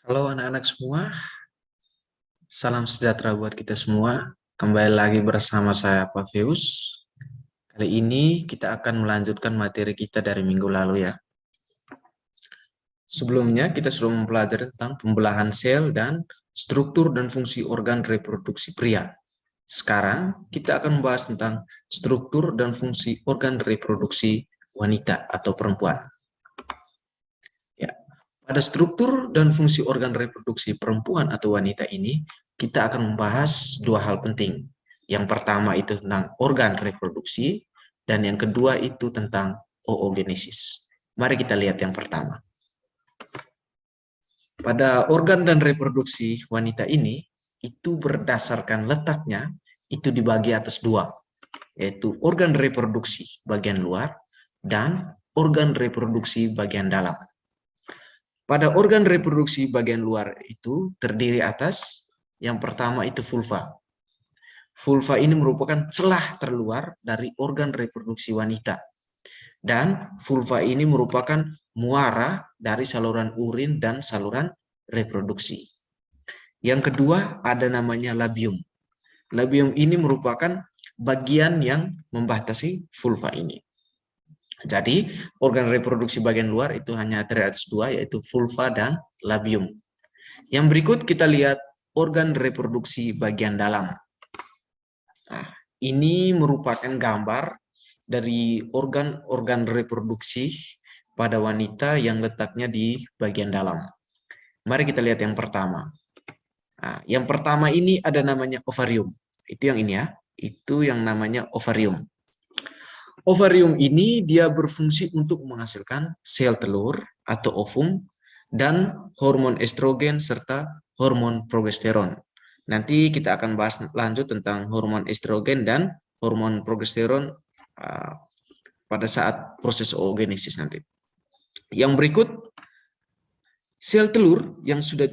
Halo anak-anak semua, salam sejahtera buat kita semua. Kembali lagi bersama saya Pavius. Kali ini kita akan melanjutkan materi kita dari minggu lalu ya. Sebelumnya kita sudah mempelajari tentang pembelahan sel dan struktur dan fungsi organ reproduksi pria. Sekarang kita akan membahas tentang struktur dan fungsi organ reproduksi wanita atau perempuan. Ya. Pada struktur dan fungsi organ reproduksi perempuan atau wanita ini, kita akan membahas dua hal penting. Yang pertama itu tentang organ reproduksi, dan yang kedua itu tentang oogenesis. Mari kita lihat yang pertama. Pada organ dan reproduksi wanita ini, itu berdasarkan letaknya, itu dibagi atas dua, yaitu organ reproduksi bagian luar dan organ reproduksi bagian dalam. Pada organ reproduksi bagian luar itu terdiri atas yang pertama itu vulva. Vulva ini merupakan celah terluar dari organ reproduksi wanita. Dan vulva ini merupakan muara dari saluran urin dan saluran reproduksi. Yang kedua ada namanya labium. Labium ini merupakan bagian yang membatasi vulva ini. Jadi, organ reproduksi bagian luar itu hanya terdiri atas dua, yaitu vulva dan labium. Yang berikut kita lihat organ reproduksi bagian dalam. Nah, ini merupakan gambar dari organ-organ reproduksi pada wanita yang letaknya di bagian dalam. Mari kita lihat yang pertama. Nah, yang pertama ini ada namanya ovarium. Itu yang ini ya. Itu yang namanya ovarium. Ovarium ini dia berfungsi untuk menghasilkan sel telur atau ovum dan hormon estrogen serta hormon progesteron. Nanti kita akan bahas lanjut tentang hormon estrogen dan hormon progesteron pada saat proses oogenesis nanti. Yang berikut, sel telur yang sudah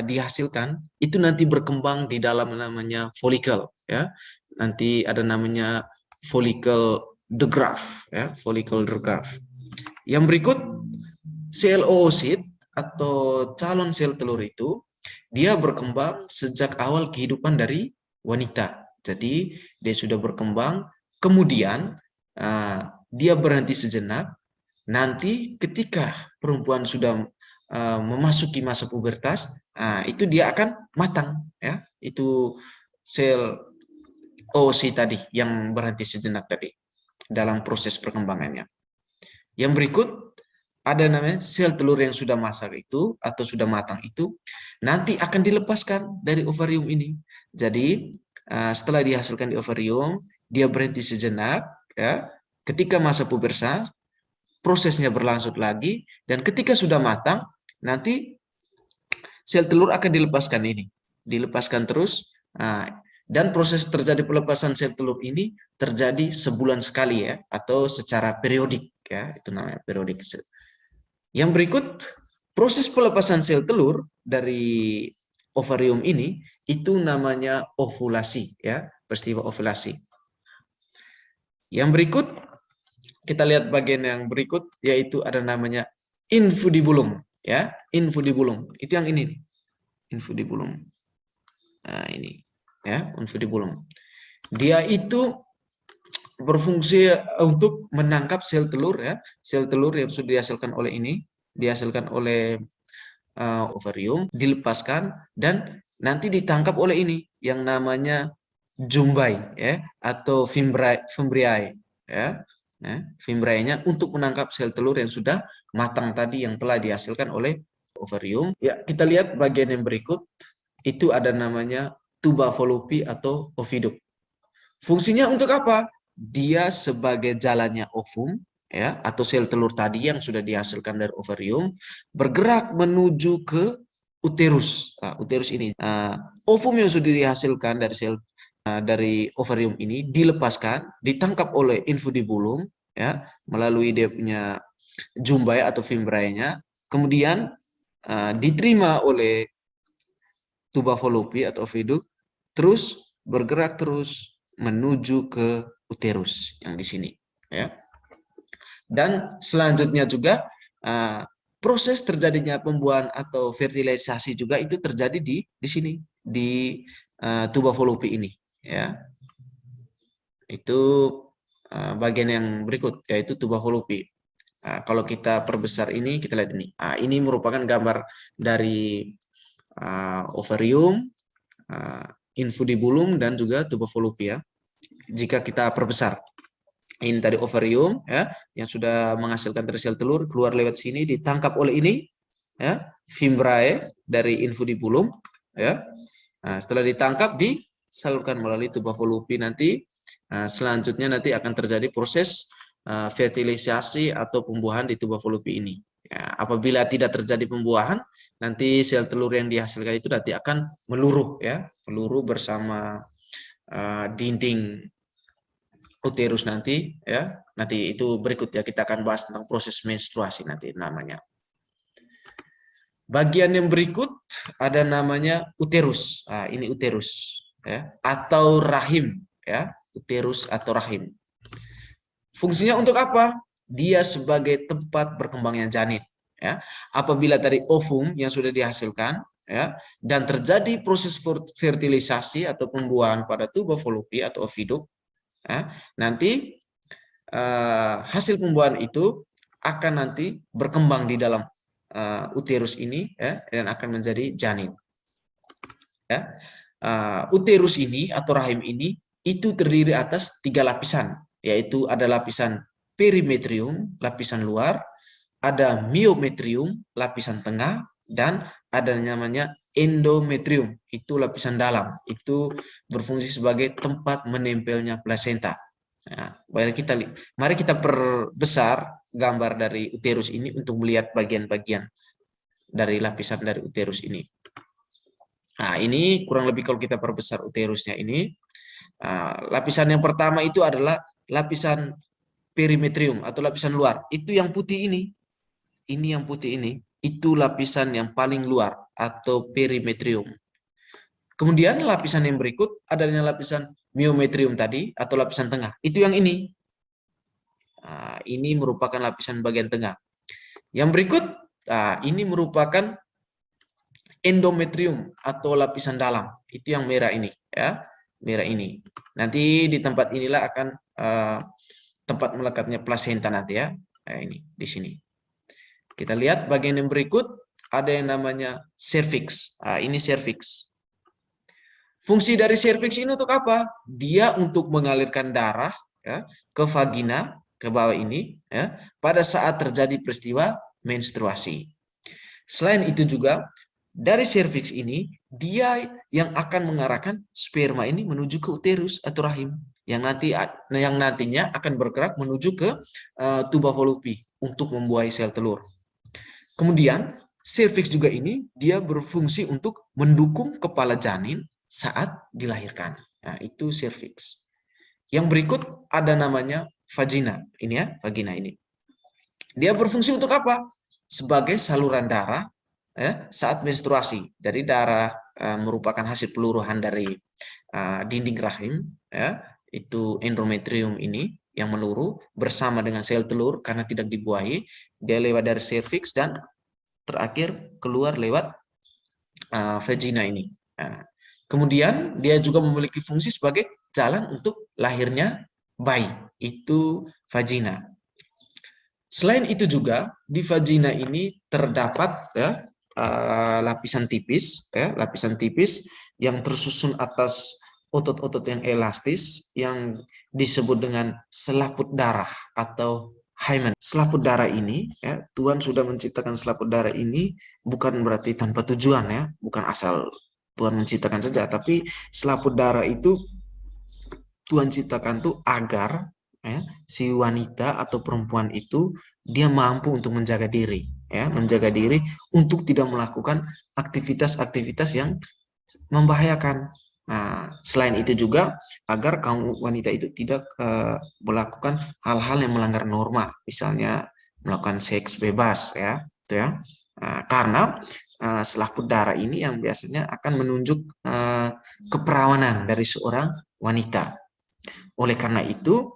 dihasilkan itu nanti berkembang di dalam namanya folikel ya. Nanti ada namanya folikel de Graaff ya, folikel de Graaff. Yang berikut, sel oosit atau calon sel telur itu dia berkembang sejak awal kehidupan dari wanita. Jadi dia sudah berkembang, kemudian dia berhenti sejenak. Nanti ketika perempuan sudah memasuki masa pubertas, itu dia akan matang ya. Itu sel oosit tadi yang berhenti sejenak tadi dalam proses perkembangannya. Yang berikut ada namanya sel telur yang sudah masak itu atau sudah matang itu nanti akan dilepaskan dari ovarium ini. Jadi setelah dihasilkan di ovarium, dia berhenti sejenak ya. Ketika masa pubertas, prosesnya berlangsung lagi, dan ketika sudah matang, nanti sel telur akan dilepaskan ini. Dilepaskan terus. Dan proses terjadi pelepasan sel telur ini terjadi sebulan sekali ya, atau secara periodik ya, itu namanya periodik. Yang berikut, proses pelepasan sel telur dari ovarium ini itu namanya ovulasi ya, peristiwa ovulasi. Yang berikut kita lihat bagian yang berikut, yaitu ada namanya infundibulum ya, infundibulum. Itu yang ini nih. Infundibulum. Nah, ini ya, infundibulum. Dia itu berfungsi untuk menangkap sel telur ya, sel telur yang sudah dihasilkan oleh ini, dihasilkan oleh ovarium, dilepaskan dan nanti ditangkap oleh ini yang namanya jumbai ya, atau fimbriae ya. Fimbriae-nya untuk menangkap sel telur yang sudah matang tadi yang telah dihasilkan oleh ovarium. Ya, kita lihat bagian yang berikut, itu ada namanya tuba Fallopi atau oviduk. Fungsinya untuk apa? Dia sebagai jalannya ovum ya, atau sel telur tadi yang sudah dihasilkan dari ovarium bergerak menuju ke uterus. Uterus ini, ovum yang sudah dihasilkan dari sel dari ovarium ini dilepaskan, ditangkap oleh infundibulum ya, melalui dia punya jumbai atau fimbriae-nya, kemudian diterima oleh tuba Fallopi atau oviduk, terus bergerak terus menuju ke uterus yang di sini ya. Dan selanjutnya juga proses terjadinya pembuahan atau fertilisasi juga itu terjadi di sini, di tuba volupi ini, ya. Itu bagian yang berikut, yaitu tuba volupi. Kalau kita perbesar ini, kita lihat ini. Ini merupakan gambar dari ovarium, infundibulum, dan juga tuba volupi, ya. Jika kita perbesar, ini tadi ovarium, ya, yang sudah menghasilkan dari sel telur, keluar lewat sini, ditangkap oleh ini, ya, fimbrae dari infundibulum, ya. Nah, setelah ditangkap, disalurkan melalui tuba volupi. Nanti selanjutnya nanti akan terjadi proses fertilisasi atau pembuahan di tuba volupi ini. Ya, apabila tidak terjadi pembuahan, nanti sel telur yang dihasilkan itu nanti akan meluruh, ya, meluruh bersama dinding uterus nanti, ya. Nanti itu berikut, ya, kita akan bahas tentang proses menstruasi nanti namanya. Bagian yang berikut ada namanya uterus. Ini uterus, ya, atau rahim, ya, uterus atau rahim. Fungsinya untuk apa? Dia sebagai tempat berkembangnya janin, ya. Apabila dari ovum yang sudah dihasilkan, ya, dan terjadi proses fertilisasi atau pembuahan pada tuba volupi atau ovidum, ya, nanti hasil pembuahan itu akan nanti berkembang di dalam uterus ini, ya, dan akan menjadi janin. Ya. Uterus ini atau rahim ini itu terdiri atas 3 lapisan, yaitu ada lapisan perimetrium, lapisan luar, ada myometrium, lapisan tengah, dan ada namanya endometrium, itu lapisan dalam. Itu berfungsi sebagai tempat menempelnya plasenta. Nah, mari kita perbesar gambar dari uterus ini untuk melihat bagian-bagian dari lapisan dari uterus ini. Nah, ini kurang lebih kalau kita perbesar uterusnya ini. Lapisan yang pertama itu adalah lapisan perimetrium atau lapisan luar. Itu yang putih ini. Ini yang putih ini. Itu lapisan yang paling luar atau perimetrium. Kemudian lapisan yang berikut adanya lapisan myometrium tadi atau lapisan tengah. Itu yang ini. Ini merupakan lapisan bagian tengah. Yang berikut, ini merupakan endometrium atau lapisan dalam. Itu yang merah ini, ya, merah ini. Nanti di tempat inilah akan tempat melekatnya plasenta nanti, ya. Nah, ini di sini. Kita lihat bagian yang berikut ada yang namanya serviks. Ini serviks. Fungsi dari serviks ini untuk apa? Dia untuk mengalirkan darah, ya, ke vagina, ke bawah ini, ya, pada saat terjadi peristiwa menstruasi. Selain itu juga dari serviks ini dia yang akan mengarahkan sperma ini menuju ke uterus atau rahim yang nantinya akan bergerak menuju ke tuba volupi untuk membuahi sel telur. Kemudian serviks juga ini dia berfungsi untuk mendukung kepala janin saat dilahirkan. Nah, itu serviks. Yang berikut ada namanya vagina. Ini, ya, vagina ini. Dia berfungsi untuk apa? Sebagai saluran darah, ya, saat menstruasi. Jadi darah merupakan hasil peluruhan dari dinding rahim, ya, itu endometrium ini yang meluruh bersama dengan sel telur karena tidak dibuahi. Dia lewat dari serviks dan terakhir keluar lewat vagina ini. Kemudian dia juga memiliki fungsi sebagai jalan untuk lahirnya bayi, itu vagina. Selain itu juga di vagina ini terdapat, ya, lapisan tipis, ya, lapisan tipis yang tersusun atas otot-otot yang elastis yang disebut dengan selaput darah atau hymen. Selaput darah ini, ya, Tuhan sudah menciptakan selaput darah ini bukan berarti tanpa tujuan, ya, bukan asal Tuhan menciptakan saja, tapi selaput darah itu Tuhan ciptakan tuh agar, ya, si wanita atau perempuan itu dia mampu untuk menjaga diri, ya, menjaga diri untuk tidak melakukan aktivitas-aktivitas yang membahayakan. Nah, selain itu juga agar kaum wanita itu tidak melakukan hal-hal yang melanggar norma, misalnya melakukan seks bebas, ya, itu, ya. Karena selaput darah ini yang biasanya akan menunjuk keperawanan dari seorang wanita. Oleh karena itu,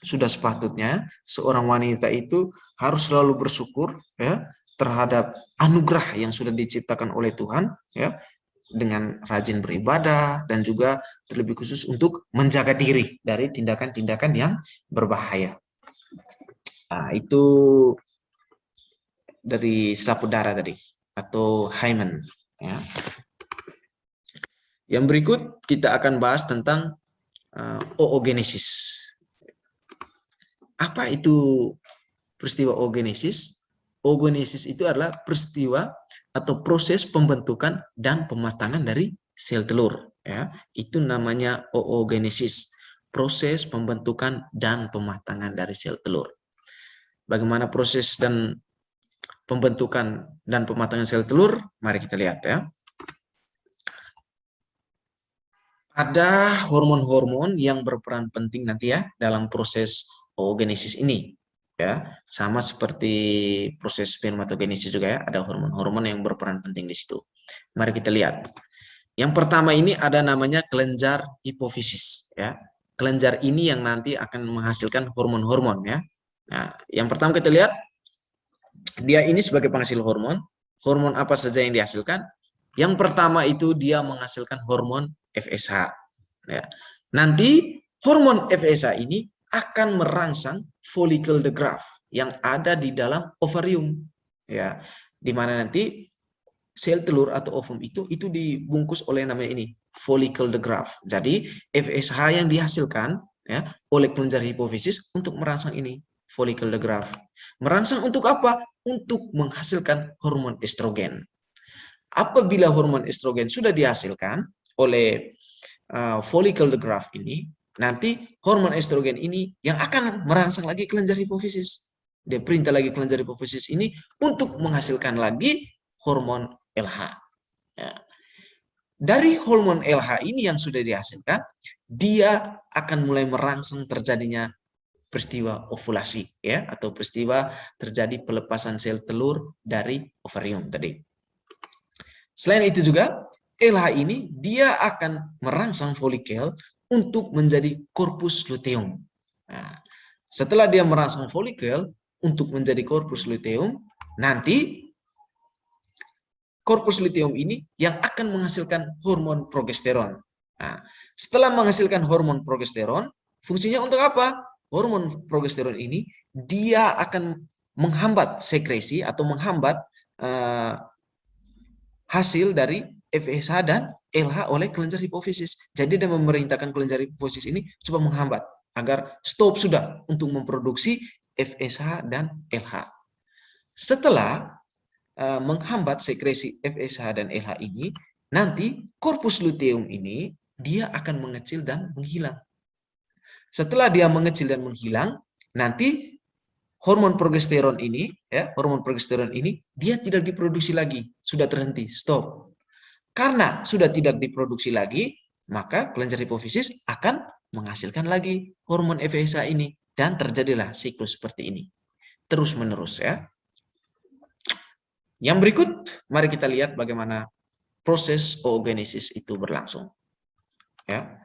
sudah sepatutnya seorang wanita itu harus selalu bersyukur ya terhadap anugerah yang sudah diciptakan oleh Tuhan ya, dengan rajin beribadah dan juga terlebih khusus untuk menjaga diri dari tindakan-tindakan yang berbahaya. Nah, itu dari sapudara tadi atau hymen ya. Yang berikut kita akan bahas tentang oogenesis. Apa itu peristiwa oogenesis? Oogenesis itu adalah peristiwa atau proses pembentukan dan pematangan dari sel telur. Ya, itu namanya oogenesis, proses pembentukan dan pematangan dari sel telur. Bagaimana proses dan pembentukan dan pematangan sel telur? Mari kita lihat ya. Ada hormon-hormon yang berperan penting nanti ya dalam proses oogenesis ini. Ya, sama seperti proses spermatogenesis juga ya, ada hormon-hormon yang berperan penting di situ. Mari kita lihat. Yang pertama ini ada namanya kelenjar hipofisis ya. Kelenjar ini yang nanti akan menghasilkan hormon-hormon ya. Nah, yang pertama kita lihat dia ini sebagai penghasil hormon. Hormon apa saja yang dihasilkan? Yang pertama itu dia menghasilkan hormon FSH. Ya. Nanti hormon FSH ini akan merangsang follicle the graft yang ada di dalam ovarium. Ya, di mana nanti sel telur atau ovum itu dibungkus oleh namanya ini follicle the graft. Jadi FSH yang dihasilkan ya oleh kelenjar hipofisis untuk merangsang ini follicle the graft. Merangsang untuk apa? Untuk menghasilkan hormon estrogen. Apabila hormon estrogen sudah dihasilkan oleh follicle the graft ini, nanti hormon estrogen ini yang akan merangsang lagi kelenjar hipofisis. Dia perintah lagi kelenjar hipofisis ini untuk menghasilkan lagi hormon LH. Ya. Dari hormon LH ini yang sudah dihasilkan, dia akan mulai merangsang terjadinya peristiwa ovulasi ya, atau peristiwa terjadi pelepasan sel telur dari ovarium tadi. Selain itu juga LH ini dia akan merangsang folikel untuk menjadi corpus luteum. Nah, setelah dia merangsang folikel untuk menjadi corpus luteum, nanti corpus luteum ini yang akan menghasilkan hormon progesteron. Nah, setelah menghasilkan hormon progesteron, fungsinya untuk apa? Hormon progesteron ini dia akan menghambat sekresi atau menghambat hasil dari FSH dan LH oleh kelenjar hipofisis. Jadi dia memerintahkan kelenjar hipofisis ini coba menghambat agar stop sudah untuk memproduksi FSH dan LH. Setelah menghambat sekresi FSH dan LH ini, nanti corpus luteum ini dia akan mengecil dan menghilang. Setelah dia mengecil dan menghilang, nanti hormon progesteron ini, ya, hormon progesteron ini dia tidak diproduksi lagi, sudah terhenti, stop. Karena sudah tidak diproduksi lagi, maka kelenjar hipofisis akan menghasilkan lagi hormon FSH ini dan terjadilah siklus seperti ini, terus menerus ya. Yang berikut, mari kita lihat bagaimana proses oogenesis itu berlangsung. Ya.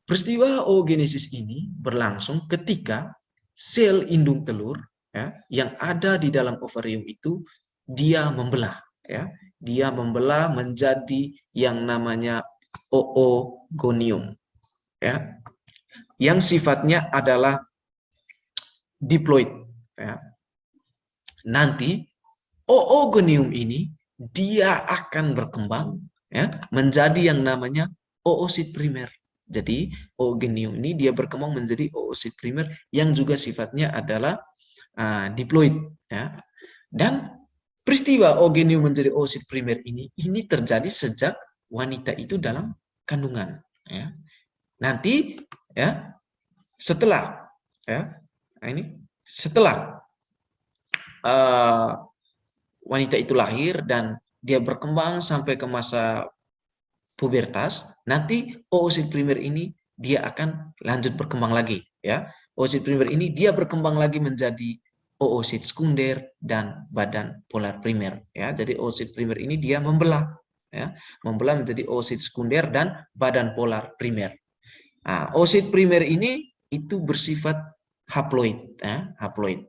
Peristiwa oogenesis ini berlangsung ketika sel indung telur ya, yang ada di dalam ovarium itu dia membelah, ya, dia membelah menjadi yang namanya oogonium, ya, yang sifatnya adalah diploid. Ya. Nanti oogonium ini dia akan berkembang ya, menjadi yang namanya oosit primer. Jadi oogonium ini dia berkembang menjadi oosit primer yang juga sifatnya adalah diploid. Ya. Dan peristiwa oogonium menjadi oosit primer ini terjadi sejak wanita itu dalam kandungan. Ya. Nanti ya setelah ya ini setelah wanita itu lahir dan dia berkembang sampai ke masa pubertas, nanti oosit primer ini dia akan lanjut berkembang lagi ya. Oosit primer ini dia berkembang lagi menjadi oosit sekunder dan badan polar primer ya. Jadi oosit primer ini dia membelah ya, membelah menjadi oosit sekunder dan badan polar primer. Nah, oosit primer ini itu bersifat haploid, ya, haploid.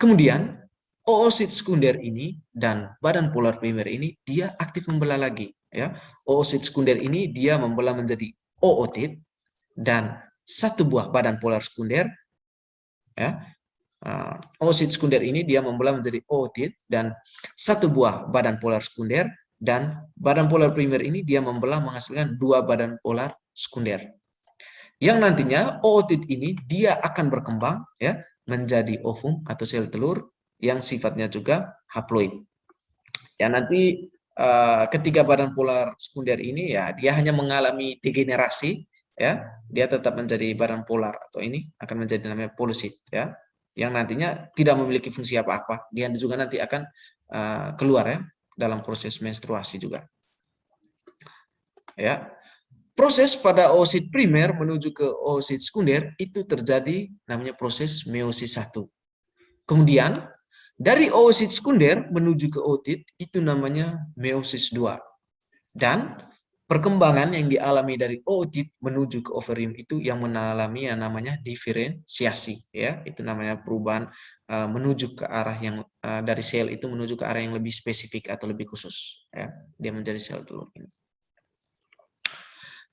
Kemudian oosit sekunder ini dan badan polar primer ini dia aktif membelah lagi, ya. Oosit sekunder ini dia membelah menjadi ootit dan satu buah badan polar sekunder, ya. Oosit sekunder ini dia membelah menjadi ootit dan satu buah badan polar sekunder, dan badan polar primer ini dia membelah menghasilkan dua badan polar sekunder. Yang nantinya ootit ini dia akan berkembang, ya, menjadi ovum atau sel telur yang sifatnya juga haploid. Ya, nanti ketiga badan polar sekunder ini ya dia hanya mengalami degenerasi, ya, dia tetap menjadi badan polar atau ini akan menjadi namanya polosit, ya, yang nantinya tidak memiliki fungsi apa-apa. Dia juga nanti akan keluar, ya, dalam proses menstruasi juga. Ya, proses pada oosit primer menuju ke oosit sekunder itu terjadi namanya proses meiosis 1. Kemudian dari oosit sekunder menuju ke ootit itu namanya meiosis 2. Dan perkembangan yang dialami dari ootit menuju ke ovarium itu yang mengalami yang namanya diferensiasi, ya. Itu namanya perubahan menuju ke arah yang dari sel itu menuju ke arah yang lebih spesifik atau lebih khusus, ya. Dia menjadi sel telur ini.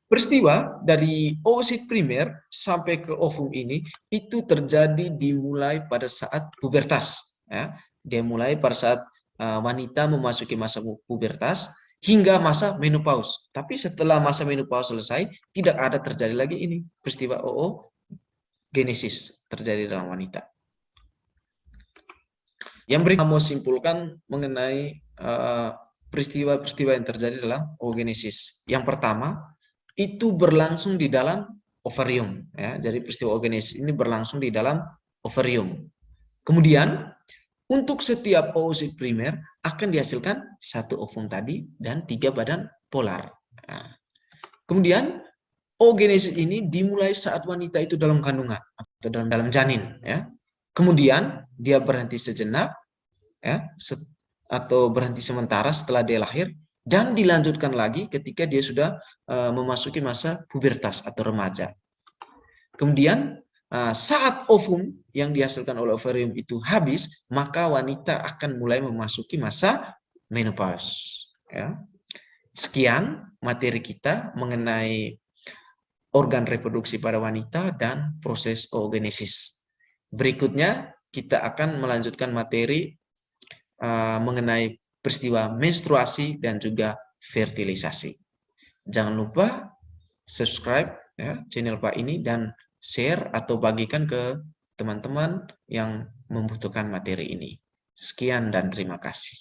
Peristiwa dari oosit primer sampai ke ovum ini itu terjadi dimulai pada saat pubertas, ya. Dia mulai pada saat wanita memasuki masa pubertas hingga masa menopause. Tapi setelah masa menopause selesai, tidak ada terjadi lagi ini peristiwa oogenesis terjadi dalam wanita. Yang berikut mau simpulkan mengenai peristiwa-peristiwa yang terjadi dalam oogenesis. Yang pertama, itu berlangsung di dalam ovarium, ya. Jadi peristiwa oogenesis ini berlangsung di dalam ovarium. Kemudian untuk setiap oosit primer akan dihasilkan satu ovum tadi dan 3 badan polar. Nah, kemudian oogenesis ini dimulai saat wanita itu dalam kandungan atau dalam janin, ya. Kemudian dia berhenti sejenak, ya, atau berhenti sementara setelah dia lahir, dan dilanjutkan lagi ketika dia sudah memasuki masa pubertas atau remaja. Kemudian saat ovum yang dihasilkan oleh ovarium itu habis, maka wanita akan mulai memasuki masa menopause, ya. Sekian materi kita mengenai organ reproduksi pada wanita dan proses oogenesis. Berikutnya kita akan melanjutkan materi mengenai peristiwa menstruasi dan juga fertilisasi. Jangan lupa subscribe, ya, channel Pak ini dan share atau bagikan ke teman-teman yang membutuhkan materi ini. Sekian dan terima kasih.